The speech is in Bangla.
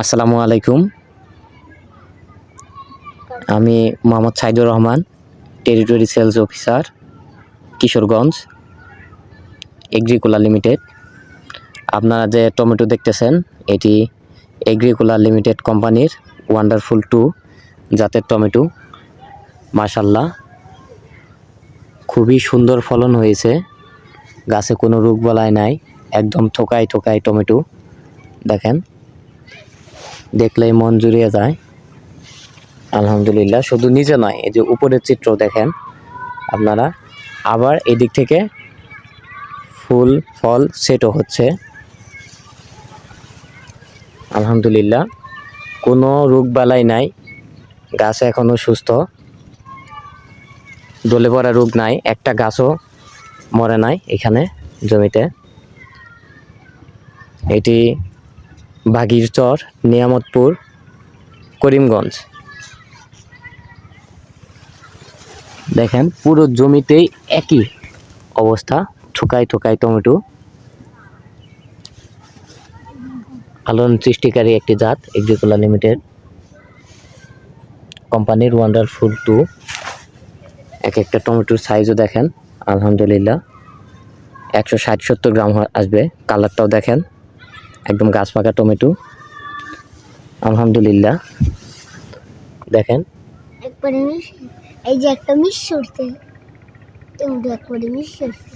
আসসালামু আলাইকুম। আমি Mohammad Saidur Rahman, territory sales officer, Kishoreganj Agricola limited. আপনারা যে টমেটো দেখতেছেন, এটি এগ্রিকোলা লিমিটেড কোম্পানির ওয়ান্ডারফুল 2 জাতের টমেটো। মাশাআল্লাহ, খুবই সুন্দর ফলন হয়েছে। গাছে কোনো রোগবালাই নাই, একদম থোকায় থোকায় টমেটো। দেখেন, দেখলেই মন জুড়িয়ে যায়। আলহামদুলিল্লাহ, শুধু নিচে নয়, এই যে উপরের চিত্র দেখেন আপনারা। আবার এদিক থেকে ফুল ফল সেটও হচ্ছে। আলহামদুলিল্লাহ, কোনো রোগবালাই নাই, গাছ এখনো সুস্থ, দলে পড়া রোগ নাই, একটা গাছও মরে নাই এখানে জমিতে। এটি বাগিরচর, নিয়ামতপুর, করিমগঞ্জ। দেখেন, পুরো জমিতেই একই অবস্থা, থোকায় থোকায় টমেটো। আলোড়ন সৃষ্টিকারী একটি জাত এগ্রিকোলা লিমিটেড কোম্পানির ওয়ান্ডারফুল 2। এক একটা টমেটোর সাইজও দেখেন। আলহামদুলিল্লাহ, 160-70 গ্রাম আসবে। কালারটাও দেখেন, একদম গাছ পাকা টমেটো। আলহামদুলিল্লাহ, দেখেন একবারে এই যে একটা মিস করতে একবারে মিস করতে